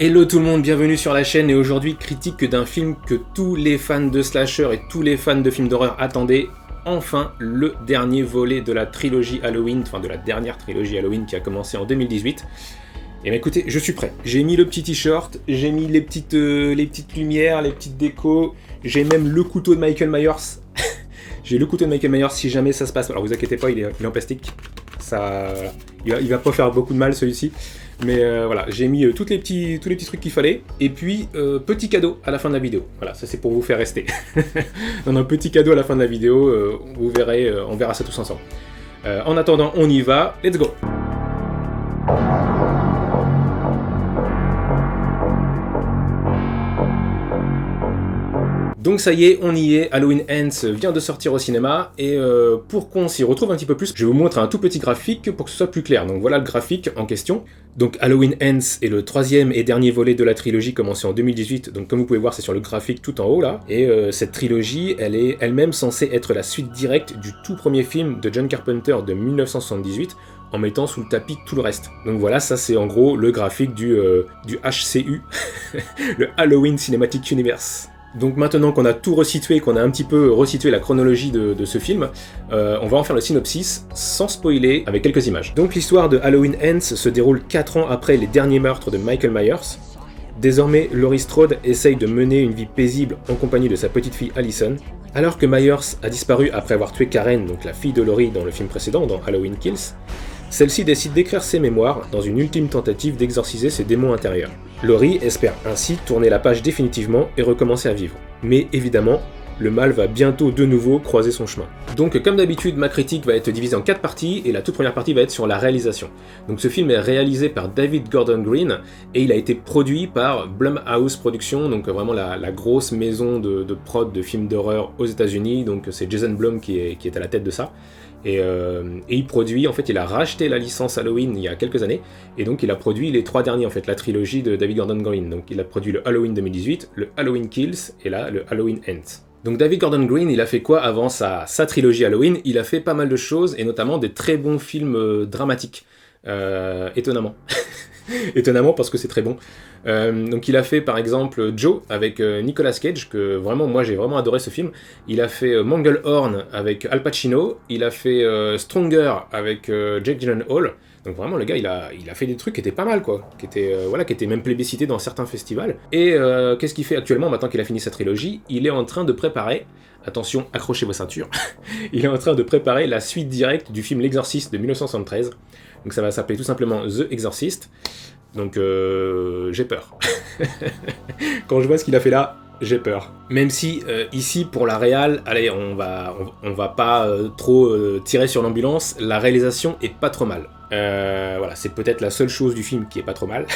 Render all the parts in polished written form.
Hello tout le monde, bienvenue sur la chaîne et aujourd'hui critique d'un film que tous les fans de slasher et tous les fans de films d'horreur attendaient. Enfin, le dernier volet de la trilogie Halloween, enfin de la dernière trilogie Halloween qui a commencé en 2018. Et bien écoutez, je suis prêt. J'ai mis le petit t-shirt, j'ai mis les petites lumières, les petites décos, j'ai même le couteau de Michael Myers. J'ai le couteau de Michael Myers si jamais ça se passe. Alors vous inquiétez pas, il est en plastique. Il va pas faire beaucoup de mal celui-ci. Mais voilà, j'ai mis tous les petits trucs qu'il fallait. Et puis, petit cadeau à la fin de la vidéo. Voilà, ça c'est pour vous faire rester. On a un petit cadeau à la fin de la vidéo. Vous verrez, on verra ça tous ensemble. En attendant, on y va. Let's go! Donc ça y est, on y est, Halloween Ends vient de sortir au cinéma, et pour qu'on s'y retrouve un petit peu plus, je vais vous montrer un tout petit graphique pour que ce soit plus clair. Donc voilà le graphique en question. Donc Halloween Ends est le troisième et dernier volet de la trilogie commencé en 2018, donc comme vous pouvez voir c'est sur le graphique tout en haut là, et cette trilogie elle est elle-même censée être la suite directe du tout premier film de John Carpenter de 1978, en mettant sous le tapis tout le reste. Donc voilà, ça c'est en gros le graphique du HCU, le Halloween Cinematic Universe. Donc maintenant qu'on a tout resitué, qu'on a un petit peu resitué la chronologie de ce film, on va en faire le synopsis, sans spoiler, avec quelques images. Donc l'histoire de Halloween Ends se déroule 4 ans après les derniers meurtres de Michael Myers. Désormais, Laurie Strode essaye de mener une vie paisible en compagnie de sa petite fille Allison. Alors que Myers a disparu après avoir tué Karen, donc la fille de Laurie dans le film précédent, dans Halloween Kills, celle-ci décide d'écrire ses mémoires dans une ultime tentative d'exorciser ses démons intérieurs. Laurie espère ainsi tourner la page définitivement et recommencer à vivre. Mais évidemment, le mal va bientôt de nouveau croiser son chemin. Donc comme d'habitude, ma critique va être divisée en 4 parties, et la toute première partie va être sur la réalisation. Donc ce film est réalisé par David Gordon Green, et il a été produit par Blumhouse Productions, donc vraiment la grosse maison de prod de films d'horreur aux États-Unis. Donc c'est Jason Blum qui est à la tête de ça. Et il produit, en fait, il a racheté la licence Halloween il y a quelques années, et donc il a produit les 3 derniers, en fait, la trilogie de David Gordon Green. Donc il a produit le Halloween 2018, le Halloween Kills, et là, le Halloween Ends. Donc David Gordon Green, il a fait quoi avant sa trilogie Halloween? Il a fait pas mal de choses, et notamment des très bons films dramatiques. Étonnamment. Étonnamment parce que c'est très bon. Donc il a fait par exemple Joe avec Nicolas Cage, que vraiment moi j'ai vraiment adoré ce film. Il a fait Manglehorn avec Al Pacino. Il a fait Stronger avec Jake Gyllenhaal. Donc vraiment le gars il a fait des trucs qui étaient pas mal quoi, qui étaient même plébiscités dans certains festivals. Et qu'est-ce qu'il fait actuellement maintenant qu'il a fini sa trilogie? Il est en train de préparer, attention accrochez vos ceintures, il est en train de préparer la suite directe du film L'Exorciste de 1973. Donc ça va s'appeler tout simplement The Exorcist. Donc j'ai peur. Quand je vois ce qu'il a fait là, j'ai peur. Même si ici pour la réal, allez on va pas trop tirer sur l'ambulance, la réalisation est pas trop mal. Voilà, c'est peut-être la seule chose du film qui est pas trop mal,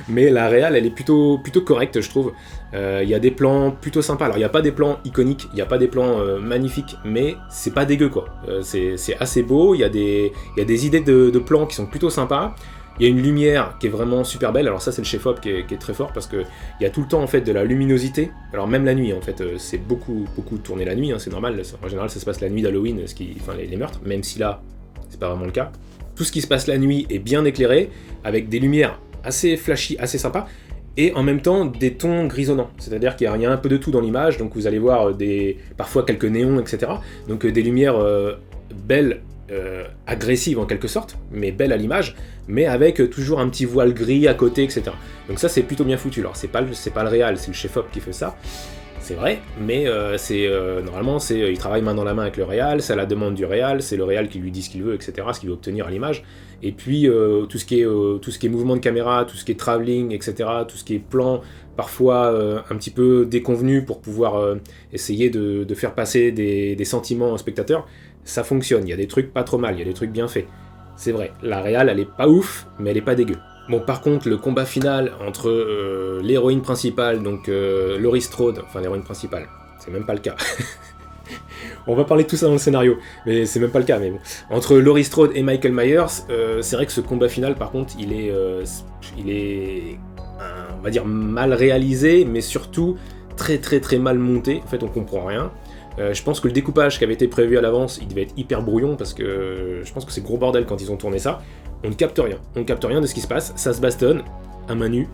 mais la réal elle est plutôt correcte je trouve. Il y a des plans plutôt sympas, alors il n'y a pas des plans iconiques, il n'y a pas des plans magnifiques, mais c'est pas dégueu quoi. C'est assez beau, il y a des idées de plans qui sont plutôt sympas. Il y a une lumière qui est vraiment super belle, alors ça c'est le chef-op qui est très fort parce qu'il y a tout le temps en fait de la luminosité, alors même la nuit en fait, c'est beaucoup tourné la nuit, hein, c'est normal, en général ça se passe la nuit d'Halloween, les meurtres, même si là c'est pas vraiment le cas. Tout ce qui se passe la nuit est bien éclairé, avec des lumières assez flashy, assez sympas, et en même temps des tons grisonnants, c'est-à-dire qu'il y a un peu de tout dans l'image, donc vous allez voir parfois quelques néons, etc. Donc des lumières belles, agressive en quelque sorte, mais belle à l'image, mais avec toujours un petit voile gris à côté, etc. Donc ça c'est plutôt bien foutu. Alors c'est pas le réal, c'est le chef-op qui fait ça, c'est vrai, mais normalement il travaille main dans la main avec le réal, c'est à la demande du réal, c'est le réal qui lui dit ce qu'il veut, etc., ce qu'il veut obtenir à l'image, et puis tout ce qui est mouvement de caméra, tout ce qui est travelling, etc., tout ce qui est plan, parfois un petit peu déconvenu pour pouvoir essayer de faire passer des sentiments au spectateur, ça fonctionne, il y a des trucs pas trop mal, il y a des trucs bien faits. C'est vrai, la réal elle est pas ouf, mais elle est pas dégueu. Bon par contre le combat final entre l'héroïne principale, donc Laurie Strode, enfin l'héroïne principale, c'est même pas le cas. On va parler de tout ça dans le scénario, mais c'est même pas le cas, mais bon. Entre Laurie Strode et Michael Myers, c'est vrai que ce combat final par contre il est on va dire mal réalisé, mais surtout très mal monté, en fait on comprend rien. Je pense que le découpage qui avait été prévu à l'avance, il devait être hyper brouillon parce que je pense que c'est gros bordel quand ils ont tourné ça. On ne capte rien de ce qui se passe, ça se bastonne à main nue,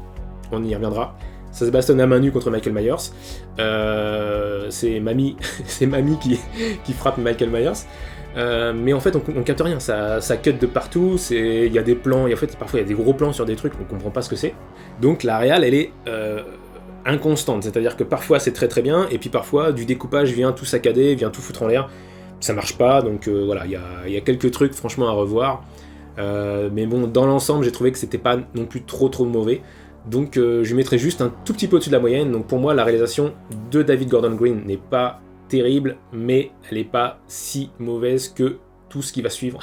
on y reviendra. Ça se bastonne à main nue contre Michael Myers. C'est Mamie, c'est Mamie qui frappe Michael Myers. Mais en fait, on capte rien. Ça cut de partout. Il y a des plans. Et en fait, parfois, il y a des gros plans sur des trucs. On comprend pas ce que c'est. Donc, la réal, elle est inconstante. C'est-à-dire que parfois, c'est très très bien. Et puis parfois, du découpage vient tout saccader, vient tout foutre en l'air. Ça marche pas. Donc voilà, il y a quelques trucs, franchement, à revoir. Mais bon, dans l'ensemble, j'ai trouvé que c'était pas non plus trop mauvais. Donc je mettrais juste un tout petit peu au-dessus de la moyenne. Donc pour moi, la réalisation de David Gordon Green n'est pas terrible, mais elle n'est pas si mauvaise que tout ce qui va suivre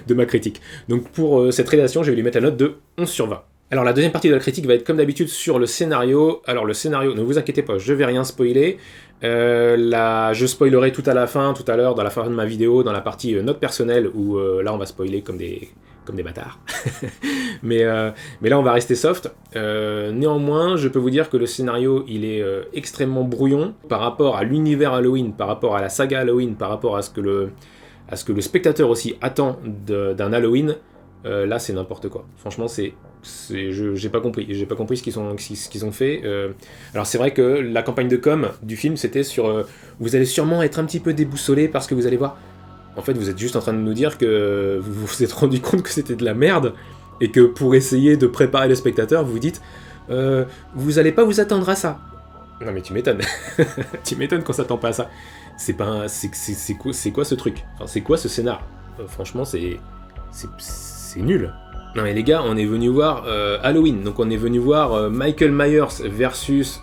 de ma critique. Donc pour cette réalisation, je vais lui mettre la note de 11 sur 20. Alors la deuxième partie de la critique va être comme d'habitude sur le scénario. Alors le scénario, ne vous inquiétez pas, je vais rien spoiler. Je spoilerai tout à l'heure, dans la fin de ma vidéo, dans la partie note personnelle, où là on va spoiler comme des bâtards. mais là on va rester soft. Néanmoins, je peux vous dire que le scénario il est extrêmement brouillon par rapport à l'univers Halloween, par rapport à la saga Halloween, par rapport à ce que le spectateur aussi attend d'un Halloween. Là c'est n'importe quoi. Franchement j'ai pas compris ce qu'ils ont fait. Alors c'est vrai que la campagne de com du film c'était sur vous allez sûrement être un petit peu déboussolé parce que vous allez voir. En fait, vous êtes juste en train de nous dire que vous vous êtes rendu compte que c'était de la merde et que pour essayer de préparer le spectateur, vous vous dites vous allez pas vous attendre à ça. Non mais tu m'étonnes. Tu m'étonnes qu'on s'attend pas à ça. C'est quoi ce truc? Enfin, c'est quoi ce scénar? Franchement, c'est nul. Non mais les gars, on est venu voir Halloween, donc on est venu voir Michael Myers versus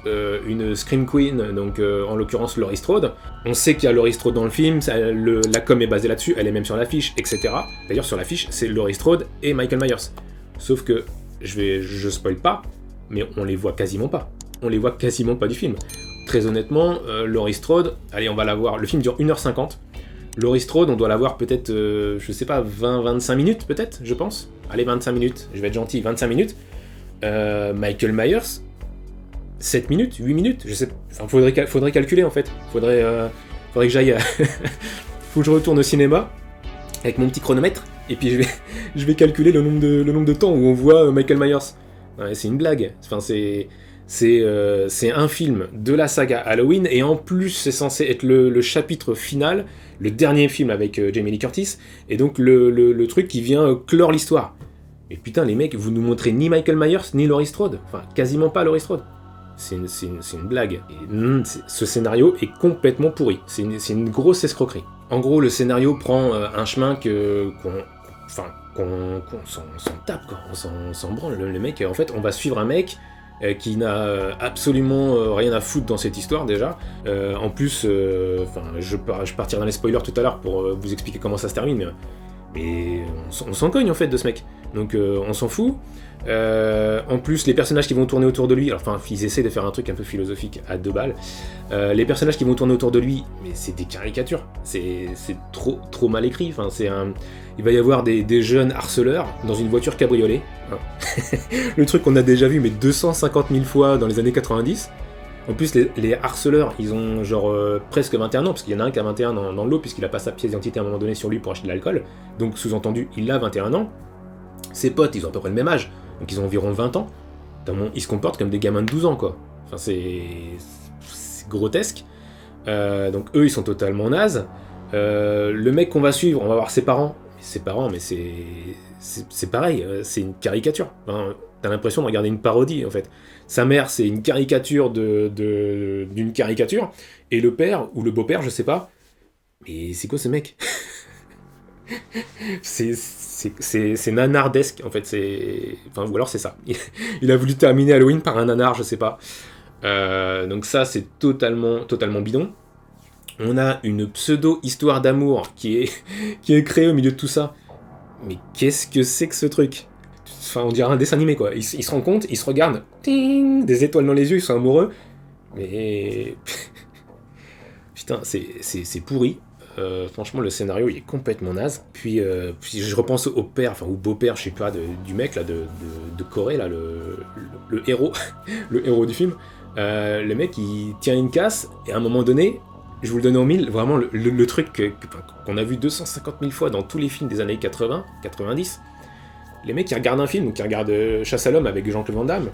une Scream Queen, donc en l'occurrence Laurie Strode. On sait qu'il y a Laurie Strode dans le film, la com est basée là-dessus, elle est même sur l'affiche, etc. D'ailleurs sur l'affiche, c'est Laurie Strode et Michael Myers. Sauf que, je spoil pas, mais on les voit quasiment pas. On les voit quasiment pas du film. Très honnêtement, Laurie Strode, allez on va la voir, le film dure 1h50. Laurie Strode, on doit l'avoir peut-être, je sais pas, 20-25 minutes peut-être, je pense. Allez, 25 minutes, je vais être gentil, 25 minutes. Michael Myers, 7 minutes, 8 minutes, je sais. Enfin, faudrait calculer en fait. Faudrait que j'aille. Faut que je retourne au cinéma avec mon petit chronomètre et puis je vais calculer le nombre de temps où on voit Michael Myers. Ouais, c'est une blague. Enfin, c'est un film de la saga Halloween et en plus c'est censé être le chapitre final, le dernier film avec Jamie Lee Curtis et donc le truc qui vient clore l'histoire. Mais putain les mecs, vous nous montrez ni Michael Myers ni Laurie Strode, enfin quasiment pas Laurie Strode. C'est une blague. Et, ce scénario est complètement pourri. C'est une grosse escroquerie. En gros, le scénario prend un chemin qu'on s'en tape, quoi. On s'en branle. Le mec, en fait, on va suivre un mec qui n'a absolument rien à foutre dans cette histoire déjà. En plus, je partirai dans les spoilers tout à l'heure pour vous expliquer comment ça se termine, mais on s'en cogne en fait de ce mec. Donc on s'en fout. En plus, les personnages qui vont tourner autour de lui, alors, enfin, ils essaient de faire un truc un peu philosophique à 2 balles. Les personnages qui vont tourner autour de lui, mais c'est des caricatures. C'est trop mal écrit. Enfin, il va y avoir des jeunes harceleurs dans une voiture cabriolet. Hein. Le truc qu'on a déjà vu, mais 250 000 fois dans les années 90. En plus, les harceleurs, ils ont genre presque 21 ans, parce qu'il y en a un qui a 21 dans le lot, puisqu'il a pas sa pièce d'identité à un moment donné sur lui pour acheter de l'alcool. Donc, sous-entendu, il a 21 ans. Ses potes, ils ont à peu près le même âge. Donc ils ont environ 20 ans. Ils se comportent comme des gamins de 12 ans, quoi. Enfin, c'est grotesque. Donc eux, ils sont totalement nazes. Le mec qu'on va suivre, on va voir ses parents. Mais c'est pareil, c'est une caricature. Enfin, t'as l'impression de regarder une parodie, en fait. Sa mère, c'est une caricature d'une caricature. Et le père, ou le beau-père, je sais pas. Mais c'est quoi ce mec? C'est nanardesque en fait, ou alors c'est ça. Il a voulu terminer Halloween par un nanar, je sais pas. Donc ça c'est totalement bidon. On a une pseudo-histoire d'amour qui est créée au milieu de tout ça. Mais qu'est-ce que c'est que ce truc? Enfin, on dirait un dessin animé quoi. Ils se rendent compte, ils se regardent, ting, des étoiles dans les yeux, ils sont amoureux. Mais putain, c'est pourri. Franchement, le scénario il est complètement naze. Puis je repense au père, enfin au beau-père, je sais pas, du mec là de Corée là, le héros, le héros du film. Le mec il tient une casse et à un moment donné, je vous le donne en mille, vraiment le truc qu'on a vu 250 000 fois dans tous les films des années 80, 90. Les mecs qui regardent un film, qui regardent Chasse à l'homme avec Jean-Claude Van Damme.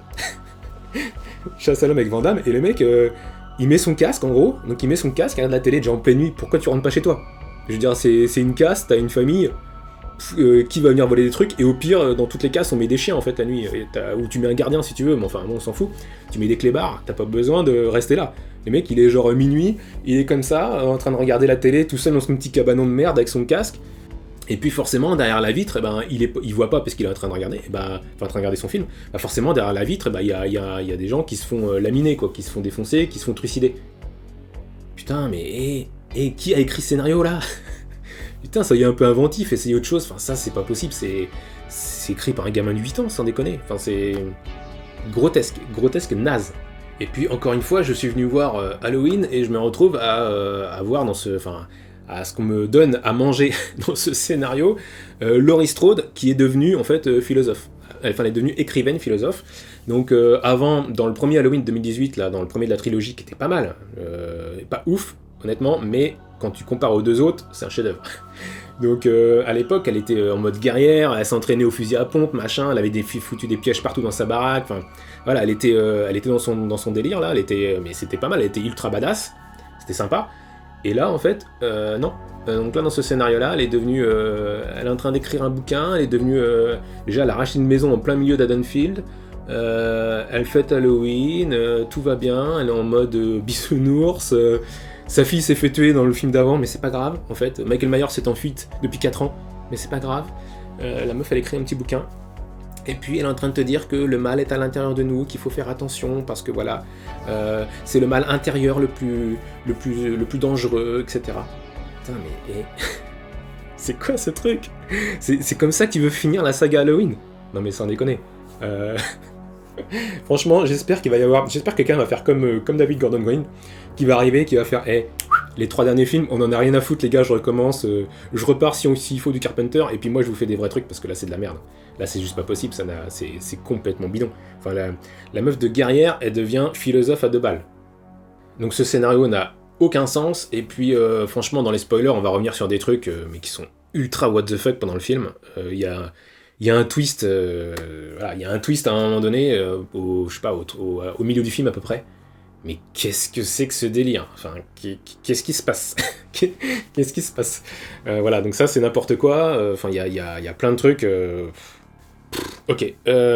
Chasse à l'homme avec Van Damme, et le mec, il met son casque en gros, donc il met son casque, il regarde la télé déjà en pleine nuit, pourquoi tu rentres pas chez toi? Je veux dire, c'est une casse, t'as une famille, qui va venir voler des trucs, et au pire, dans toutes les casses, on met des chiens en fait la nuit, ou tu mets un gardien si tu veux, mais enfin bon, on s'en fout, tu mets des clébards, t'as pas besoin de rester là. Le mec, il est genre minuit, il est comme ça, en train de regarder la télé, tout seul dans son petit cabanon de merde avec son casque, et puis forcément, derrière la vitre, il voit pas parce qu'il est en train de regarder, enfin en train de regarder son film, forcément, derrière la vitre, il y a des gens qui se font laminer, quoi, qui se font défoncer, qui se font trucider. Putain, mais qui a écrit ce scénario là? Putain, soyez un peu inventif, essayez autre chose, enfin ça c'est pas possible, c'est écrit par un gamin de 8 ans, sans déconner, enfin c'est grotesque, naze. Et puis encore une fois, je suis venu voir Halloween et je me retrouve à voir dans à ce qu'on me donne à manger dans ce scénario, Laurie Strode qui est devenue en fait philosophe. Enfin, elle est devenue écrivaine philosophe. Donc avant, dans le premier Halloween 2018, là, dans le premier de la trilogie, qui était pas mal, pas ouf, honnêtement, mais quand tu compares aux deux autres, c'est un chef-d'œuvre. Donc à l'époque, elle était en mode guerrière, elle s'entraînait au fusil à pompe, machin, elle avait foutu des pièges partout dans sa baraque, enfin voilà, elle était dans son délire là, mais c'était pas mal, elle était ultra badass, c'était sympa. Et là en fait, non. Donc là dans ce scénario là, elle est devenue, elle est en train d'écrire un bouquin, elle est devenue, déjà elle a racheté une maison en plein milieu d'Haddonfield, elle fête Halloween, tout va bien, elle est en mode bisounours. Sa fille s'est fait tuer dans le film d'avant, mais c'est pas grave, en fait. Michael Myers s'est en fuite depuis 4 ans, mais c'est pas grave. La meuf, elle écrit un petit bouquin. Et puis, elle est en train de te dire que le mal est à l'intérieur de nous, qu'il faut faire attention, parce que voilà, c'est le mal intérieur le plus dangereux, etc. Putain, mais... c'est quoi ce truc? C'est comme ça que tu veux finir la saga Halloween? Non mais sans déconner. Franchement, j'espère que quelqu'un va faire comme David Gordon Green, qui va arriver, qui va faire les 3 derniers films, on en a rien à foutre les gars, je recommence, je repars s'il faut du Carpenter, et puis moi je vous fais des vrais trucs parce que là c'est de la merde. Là c'est juste pas possible, c'est complètement bidon. Enfin la meuf de guerrière, elle devient philosophe à 2 balles. Donc ce scénario n'a aucun sens, et puis franchement dans les spoilers on va revenir sur des trucs mais qui sont ultra what the fuck pendant le film. Il y a un twist, voilà, il y a un twist à un moment donné, au milieu du film à peu près. Mais qu'est-ce que c'est que ce délire? Enfin, qu'est-ce qui se passe? Qu'est-ce qui se passe? Voilà, donc ça c'est n'importe quoi. Enfin, il y a plein de trucs. Ok.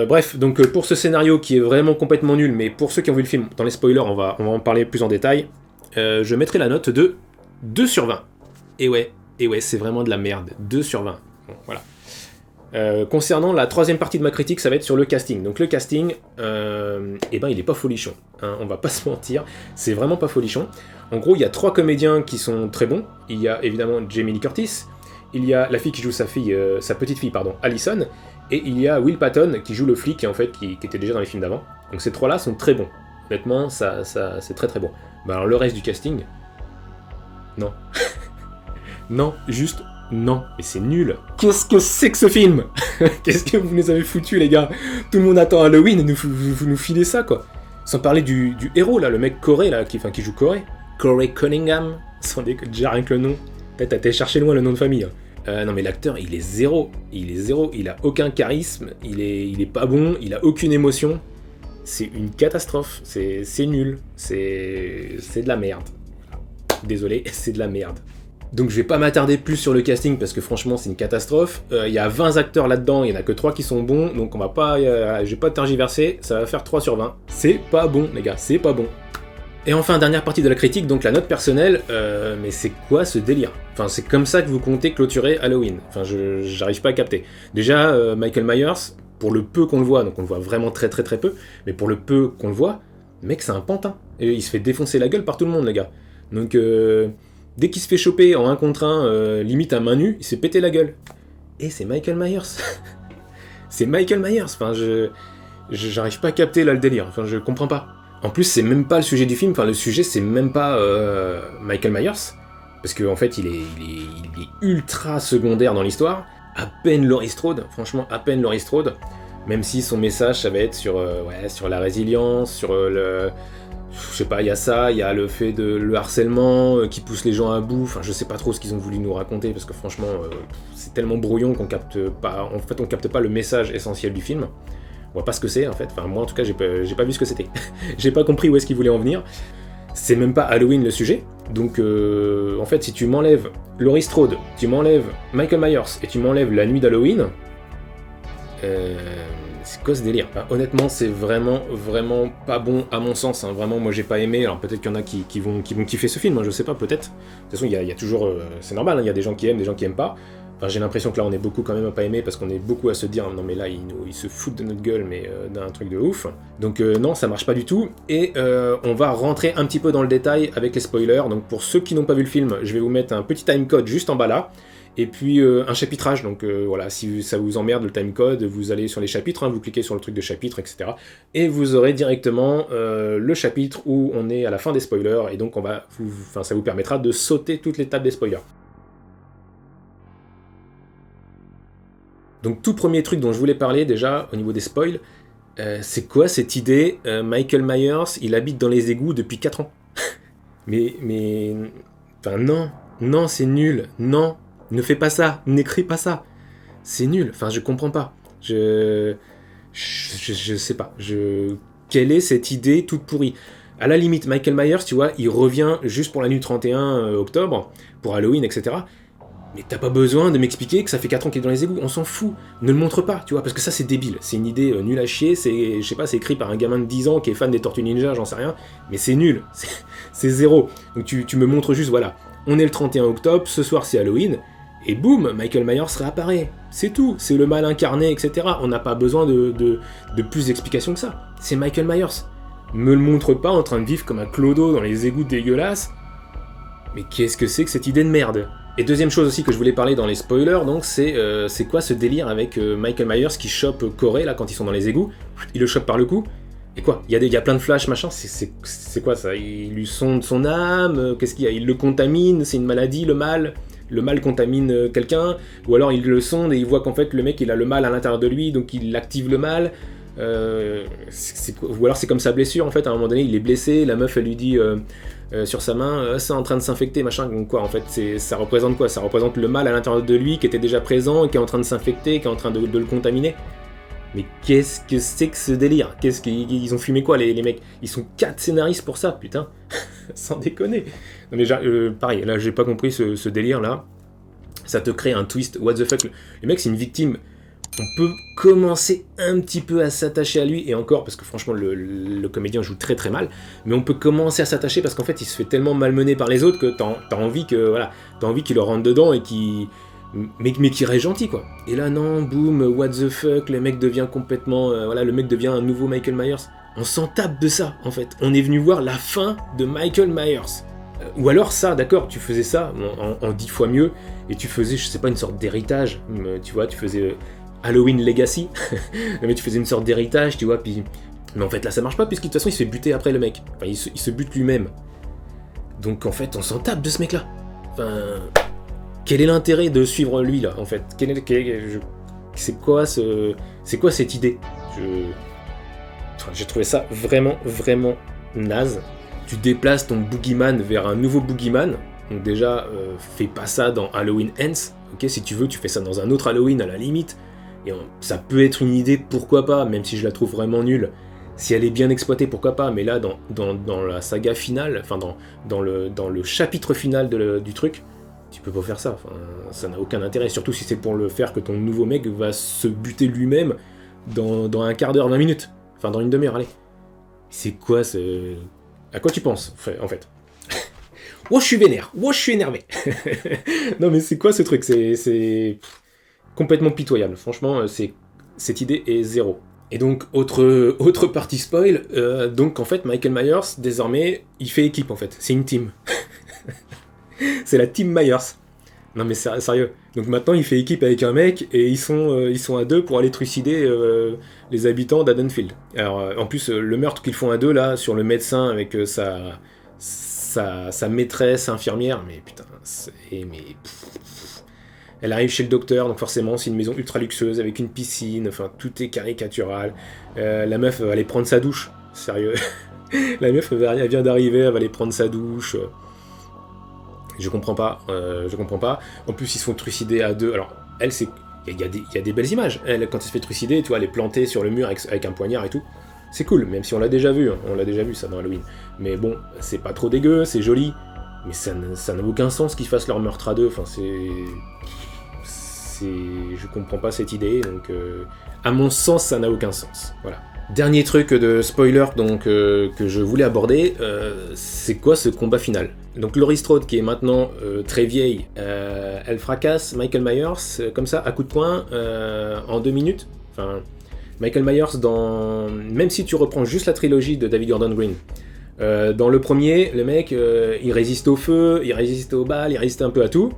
Bref, donc pour ce scénario qui est vraiment complètement nul, mais pour ceux qui ont vu le film, dans les spoilers, on va en parler plus en détail. Je mettrai la note de 2 sur 20. Et ouais, c'est vraiment de la merde. 2 sur 20. Bon, voilà. Concernant la 3e partie de ma critique, ça va être sur le casting. Donc le casting, il est pas folichon, hein, on va pas se mentir, c'est vraiment pas folichon. En gros, il y a 3 comédiens qui sont très bons. Il y a évidemment Jamie Lee Curtis, il y a la fille qui joue sa petite fille, Allison, et il y a Will Patton qui joue le flic en fait, qui était déjà dans les films d'avant. Donc ces 3-là sont très bons. Honnêtement, ça c'est très très bon. Bah alors le reste du casting, non. Non, juste non, mais c'est nul. Qu'est-ce que c'est que ce film? Qu'est-ce que vous nous avez foutu, les gars? Tout le monde attend Halloween et vous nous filez ça, quoi. Sans parler du héros, là, le mec Corey, là, qui joue Corey. Corey Cunningham. Sans déconner, déjà rien que le nom. Peut-être t'as été chercher loin le nom de famille. Non, mais l'acteur, il est zéro. Il a aucun charisme. Il est pas bon. Il a aucune émotion. C'est une catastrophe. C'est nul. C'est de la merde. Désolé, c'est de la merde. Donc je vais pas m'attarder plus sur le casting parce que franchement c'est une catastrophe. Il y a 20 acteurs là-dedans, il y en a que 3 qui sont bons, donc on va pas, je vais pas tergiverser, ça va faire 3 sur 20. C'est pas bon les gars, c'est pas bon. Et enfin dernière partie de la critique, donc la note personnelle, mais c'est quoi ce délire? Enfin c'est comme ça que vous comptez clôturer Halloween. Enfin j'arrive pas à capter. Déjà Michael Myers, pour le peu qu'on le voit, donc on le voit vraiment très très très peu, mais pour le peu qu'on le voit, le mec c'est un pantin. Et il se fait défoncer la gueule par tout le monde les gars. Donc dès qu'il se fait choper en 1 contre 1, limite à main nue, il s'est pété la gueule. Et c'est Michael Myers. C'est Michael Myers. Enfin, j'arrive pas à capter là le délire. Enfin, je comprends pas. En plus, c'est même pas le sujet du film. Enfin, le sujet, c'est même pas Michael Myers. Parce qu'en fait, il est ultra secondaire dans l'histoire. À peine Laurie Strode. Franchement, à peine Laurie Strode. Même si son message, ça va être sur la résilience, sur le... Je sais pas, il y a ça, il y a le fait de le harcèlement qui pousse les gens à bout, enfin je sais pas trop ce qu'ils ont voulu nous raconter parce que franchement c'est tellement brouillon qu'on capte pas, en fait on capte pas le message essentiel du film. voit pas ce que c'est en fait, enfin moi en tout cas j'ai pas vu ce que c'était. J'ai pas compris où est-ce qu'il voulait en venir. C'est même pas Halloween le sujet, donc en fait si tu m'enlèves Laurie Strode, tu m'enlèves Michael Myers et tu m'enlèves la nuit d'Halloween, c'est quoi ce délire? Enfin, honnêtement c'est vraiment pas bon à mon sens, hein. Vraiment moi j'ai pas aimé, alors peut-être qu'il y en a qui vont kiffer ce film, hein, je sais pas, peut-être. De toute façon il y a toujours, c'est normal, hein, il y a des gens qui aiment, des gens qui aiment pas. Enfin, j'ai l'impression que là on est beaucoup quand même à pas aimer parce qu'on est beaucoup à se dire non mais là ils se foutent de notre gueule mais d'un truc de ouf. Donc non ça marche pas du tout et on va rentrer un petit peu dans le détail avec les spoilers. Donc pour ceux qui n'ont pas vu le film, je vais vous mettre un petit timecode juste en bas là et puis un chapitrage. Donc voilà, si ça vous emmerde le timecode, vous allez sur les chapitres, hein, vous cliquez sur le truc de chapitre, etc. Et vous aurez directement le chapitre où on est à la fin des spoilers et donc ça vous permettra de sauter toutes les tables des spoilers. Donc tout premier truc dont je voulais parler déjà au niveau des spoils, c'est quoi cette idée Michael Myers, il habite dans les égouts depuis 4 ans. Enfin non, c'est nul, non, ne fais pas ça, n'écris pas ça, c'est nul, enfin je comprends pas, je sais pas, quelle est cette idée toute pourrie? À la limite, Michael Myers, tu vois, il revient juste pour la nuit 31 octobre, pour Halloween, etc., mais t'as pas besoin de m'expliquer que ça fait 4 ans qu'il est dans les égouts, on s'en fout, ne le montre pas, tu vois, parce que ça c'est débile, c'est une idée nulle à chier, c'est, je sais pas, c'est écrit par un gamin de 10 ans qui est fan des Tortues Ninja, j'en sais rien, mais c'est nul, c'est zéro. Donc tu me montres juste, voilà, on est le 31 octobre, ce soir c'est Halloween, et boum, Michael Myers réapparaît, c'est tout, c'est le mal incarné, etc. On n'a pas besoin de plus d'explications que ça, c'est Michael Myers. Me le montre pas en train de vivre comme un clodo dans les égouts dégueulasses, mais qu'est-ce que c'est que cette idée de merde? Et deuxième chose aussi que je voulais parler dans les spoilers, donc c'est quoi ce délire avec Michael Myers qui chope Corey là quand ils sont dans les égouts, il le chope par le cou, et quoi, il y a plein de flashs machin, c'est quoi ça? Il lui sonde son âme, qu'est-ce qu'il y a? Il le contamine, c'est une maladie, le mal contamine quelqu'un, ou alors il le sonde et il voit qu'en fait le mec il a le mal à l'intérieur de lui, donc il active le mal, ou alors c'est comme sa blessure en fait, à un moment donné il est blessé, la meuf elle lui dit sur sa main, c'est en train de s'infecter, machin, donc quoi, en fait, ça représente quoi? Ça représente le mal à l'intérieur de lui qui était déjà présent, qui est en train de s'infecter, qui est en train de le contaminer. Mais qu'est-ce que c'est que ce délire? Ils ont fumé quoi les mecs? Ils sont 4 scénaristes pour ça, putain. Sans déconner. Non mais pareil, là j'ai pas compris ce délire là. Ça te crée un twist, what the fuck. Le mec c'est une victime. On peut commencer un petit peu à s'attacher à lui, et encore, parce que franchement le comédien joue très très mal, mais on peut commencer à s'attacher parce qu'en fait il se fait tellement malmener par les autres que t'as envie qu'il leur rentre dedans et mais qu'il reste gentil quoi. Et là non, boum, what the fuck, le mec devient complètement, le mec devient un nouveau Michael Myers. On s'en tape de ça en fait, on est venu voir la fin de Michael Myers. Ou alors ça, d'accord, tu faisais ça en 10 fois mieux, et tu faisais, je sais pas, une sorte d'héritage, tu vois, tu faisais Halloween Legacy, mais tu faisais une sorte d'héritage, tu vois, puis... Mais en fait là ça marche pas, puisque de toute façon il se fait buter après le mec, enfin il se bute lui-même. Donc en fait on s'en tape de ce mec là. Enfin... Quel est l'intérêt de suivre lui là, en fait? C'est quoi cette idée? J'ai trouvé ça vraiment naze. Tu déplaces ton boogeyman vers un nouveau boogeyman, donc déjà fais pas ça dans Halloween Ends, ok, si tu veux tu fais ça dans un autre Halloween à la limite. Et ça peut être une idée, pourquoi pas, même si je la trouve vraiment nulle. Si elle est bien exploitée, pourquoi pas, mais là, dans la saga finale, enfin, dans le chapitre final du truc, tu peux pas faire ça. Enfin, ça n'a aucun intérêt, surtout si c'est pour le faire que ton nouveau mec va se buter lui-même dans un quart d'heure, 20 minutes. Enfin, dans une demi-heure, allez. C'est quoi ce... À quoi tu penses, en fait? Oh, je suis vénère. Oh, je suis énervé. Non, mais c'est quoi ce truc? C'est complètement pitoyable. Franchement, cette idée est zéro. Et donc, autre partie spoil, donc en fait, Michael Myers, désormais, il fait équipe, en fait. C'est une team. C'est la team Myers. Non mais sérieux. Donc maintenant, il fait équipe avec un mec, et ils sont à deux pour aller trucider les habitants d'Haddonfield. Alors, en plus, le meurtre qu'ils font à deux, là, sur le médecin avec sa maîtresse infirmière, mais putain, elle arrive chez le docteur, donc forcément c'est une maison ultra luxueuse avec une piscine, enfin tout est caricatural. La meuf va aller prendre sa douche, sérieux. La meuf elle vient d'arriver, elle va aller prendre sa douche. Je comprends pas. En plus ils se font trucider à deux. Alors elle c'est y a des belles images. Elle, quand elle se fait trucider, tu vois, elle est plantée sur le mur avec un poignard et tout. C'est cool, même si on l'a déjà vu, hein. On l'a déjà vu ça dans Halloween. Mais bon, c'est pas trop dégueu, c'est joli. Mais ça n'a aucun sens qu'ils fassent leur meurtre à deux. Enfin, je comprends pas cette idée, donc à mon sens, ça n'a aucun sens. Voilà. Dernier truc de spoiler donc, que je voulais aborder, c'est quoi ce combat final? Donc Laurie Strode, qui est maintenant très vieille, elle fracasse Michael Myers comme ça, à coup de poing, en 2 minutes. Enfin, Michael Myers, même si tu reprends juste la trilogie de David Gordon Green, dans le premier, le mec, il résiste au feu, il résiste aux balles, il résiste un peu à tout.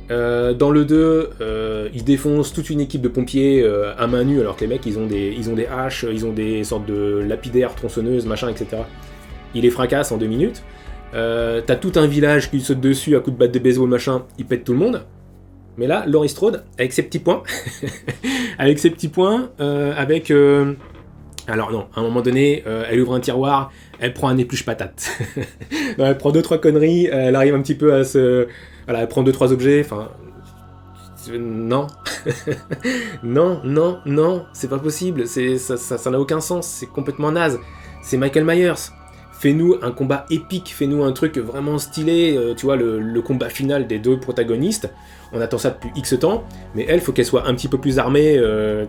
Dans le 2, il défonce toute une équipe de pompiers à main nue, alors que les mecs, ils ont des haches, ils ont des sortes de lapidaires, tronçonneuses, machin, etc. Il les fracasse en 2 minutes. T'as tout un village qui lui saute dessus à coups de batte de baseball, machin, il pète tout le monde. Mais là, Laurie Strode, avec ses petits points, alors non, à un moment donné, elle ouvre un tiroir, elle prend un épluche patate. Non, elle prend 2-3 conneries, elle arrive un petit peu à se... Voilà, elle prend 2-3 objets, enfin... Non. non, c'est pas possible, ça n'a aucun sens, c'est complètement naze. C'est Michael Myers. Fais-nous un combat épique, fais-nous un truc vraiment stylé, tu vois, le combat final des 2 protagonistes. On attend ça depuis X temps, mais elle, faut qu'elle soit un petit peu plus armée,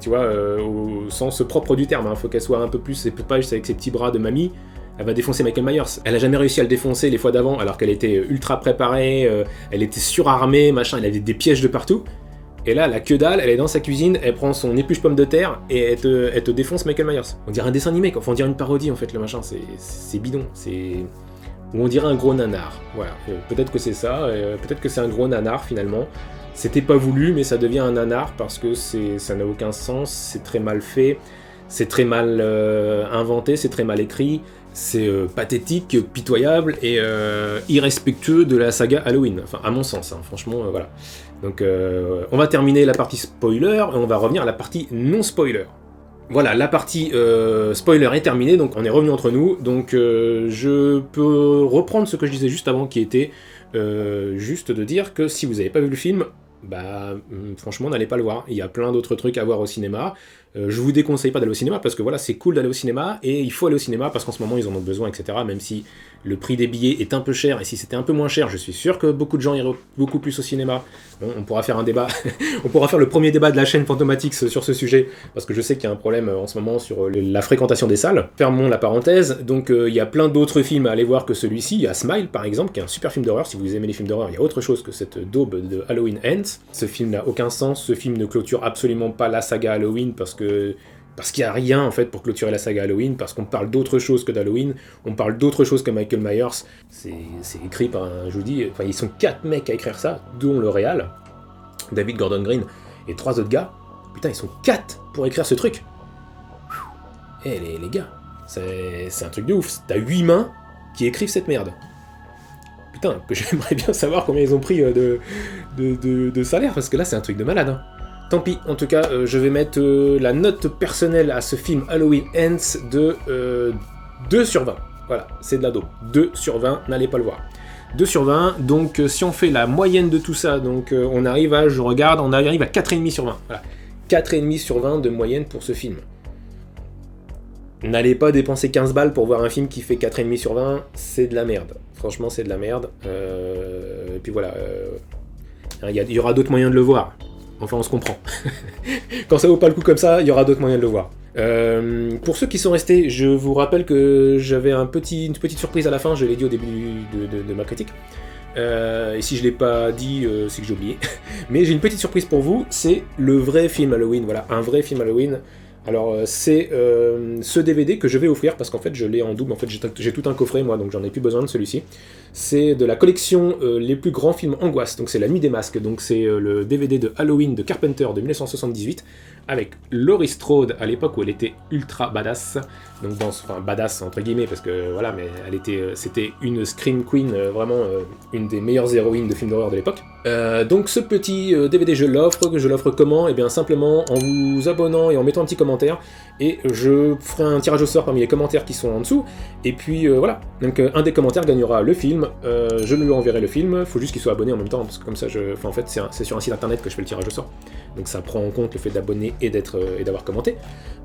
tu vois, au sens propre du terme. Hein. Faut qu'elle soit un peu plus, c'est pas juste avec ses petits bras de mamie. Elle va défoncer Michael Myers. Elle a jamais réussi à le défoncer les fois d'avant, alors qu'elle était ultra préparée, elle était surarmée, machin, elle avait des pièges de partout. Et là, la queue dalle, elle est dans sa cuisine, elle prend son épluche pomme de terre et elle te défonce Michael Myers. On dirait un dessin animé, quoi. Enfin, on dirait une parodie en fait, le machin, c'est bidon, ou on dirait un gros nanar. Voilà, peut-être que c'est ça, peut-être que c'est un gros nanar finalement. C'était pas voulu, mais ça devient un nanar parce que ça n'a aucun sens, c'est très mal fait, c'est très mal inventé, c'est très mal écrit, c'est pathétique, pitoyable et irrespectueux de la saga Halloween. Enfin, à mon sens, hein, franchement, voilà. Donc on va terminer la partie spoiler et on va revenir à la partie non spoiler. Voilà, la partie spoiler est terminée, donc on est revenu entre nous. Donc je peux reprendre ce que je disais juste avant, qui était juste de dire que si vous n'avez pas vu le film, bah franchement n'allez pas le voir. Il y a plein d'autres trucs à voir au cinéma. Je vous déconseille pas d'aller au cinéma parce que voilà, c'est cool d'aller au cinéma et il faut aller au cinéma parce qu'en ce moment ils en ont besoin, etc. Même si le prix des billets est un peu cher et si c'était un peu moins cher, je suis sûr que beaucoup de gens iraient beaucoup plus au cinéma. Bon, on pourra faire un débat, on pourra faire le premier débat de la chaîne Fantomatix sur ce sujet parce que je sais qu'il y a un problème en ce moment sur la fréquentation des salles. Fermons la parenthèse. Donc il y a plein d'autres films à aller voir que celui-ci. Il y a Smile par exemple, qui est un super film d'horreur. Si vous aimez les films d'horreur, il y a autre chose que cette daube de Halloween Ends. Ce film n'a aucun sens. Ce film ne clôture absolument pas la saga Halloween parce qu'il n'y a rien en fait pour clôturer la saga Halloween, parce qu'on parle d'autre chose que d'Halloween, on parle d'autre chose que Michael Myers. C'est écrit par je vous dis, enfin ils sont 4 mecs à écrire ça, dont le réal, David Gordon Green, et 3 autres gars. Putain, ils sont 4 pour écrire ce truc. Eh les gars, c'est un truc de ouf. T'as 8 mains qui écrivent cette merde. Putain, que j'aimerais bien savoir combien ils ont pris de salaire, parce que là c'est un truc de malade. Hein. Tant pis, en tout cas, je vais mettre la note personnelle à ce film Halloween Ends de 2 sur 20. Voilà, c'est de la dope. 2 sur 20, n'allez pas le voir. 2 sur 20, donc si on fait la moyenne de tout ça, donc on arrive à 4,5 sur 20. Voilà, 4,5 sur 20 de moyenne pour ce film. N'allez pas dépenser 15 balles pour voir un film qui fait 4,5 sur 20, c'est de la merde. Franchement, c'est de la merde. Et puis voilà, il y aura d'autres moyens de le voir. Enfin, on se comprend. Quand ça vaut pas le coup comme ça, il y aura d'autres moyens de le voir. Pour ceux qui sont restés, je vous rappelle que j'avais une petite surprise à la fin, je l'ai dit au début de ma critique. Et si je l'ai pas dit, c'est que j'ai oublié. Mais j'ai une petite surprise pour vous, c'est le vrai film Halloween, voilà, un vrai film Halloween. Alors c'est ce DVD que je vais offrir parce qu'en fait je l'ai en double, en fait j'ai tout un coffret moi donc j'en ai plus besoin de celui-ci. C'est de la collection les plus grands films angoisse, donc c'est La Nuit des Masques, donc c'est le DVD de Halloween de Carpenter de 1978 avec Laurie Strode à l'époque où elle était ultra badass, donc enfin badass entre guillemets parce que voilà, mais c'était une scream queen, vraiment une des meilleures héroïnes de films d'horreur de l'époque. Donc ce petit DVD je l'offre comment? Et bien simplement en vous abonnant et en mettant un petit commentaire et je ferai un tirage au sort parmi les commentaires qui sont en dessous et puis voilà, donc un des commentaires gagnera le film film, je lui enverrai le film, faut juste qu'il soit abonné en même temps, parce que comme ça, en fait, c'est sur un site internet que je fais le tirage au sort, donc ça prend en compte le fait d'abonner et d'avoir commenté.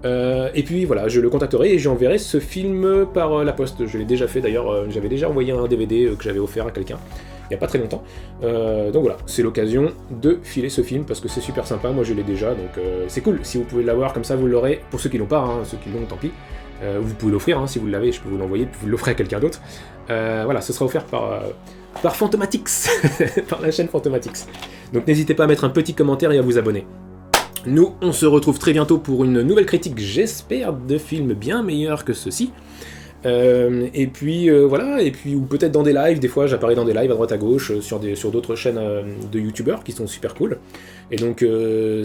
Et puis voilà, je le contacterai et j'enverrai ce film par la poste. Je l'ai déjà fait d'ailleurs, j'avais déjà envoyé un DVD que j'avais offert à quelqu'un, il n'y a pas très longtemps. Donc voilà, c'est l'occasion de filer ce film, parce que c'est super sympa, moi je l'ai déjà, donc c'est cool. Si vous pouvez l'avoir comme ça, vous l'aurez. Pour ceux qui l'ont pas, hein, ceux qui l'ont, tant pis. Vous pouvez l'offrir, hein, si vous l'avez, je peux vous l'envoyer, puis vous l'offrez à quelqu'un d'autre. Voilà, ce sera offert par Fantomatix, par la chaîne Fantomatix. Donc n'hésitez pas à mettre un petit commentaire et à vous abonner. Nous, on se retrouve très bientôt pour une nouvelle critique, j'espère, de films bien meilleurs que ceux-ci. Et puis voilà, et puis ou peut-être dans des lives, des fois j'apparais dans des lives à droite à gauche sur d'autres chaînes de youtubeurs qui sont super cool. Et donc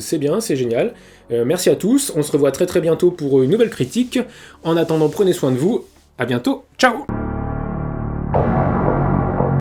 c'est bien, c'est génial. Merci à tous, on se revoit très très bientôt pour une nouvelle critique. En attendant, prenez soin de vous, à bientôt, ciao!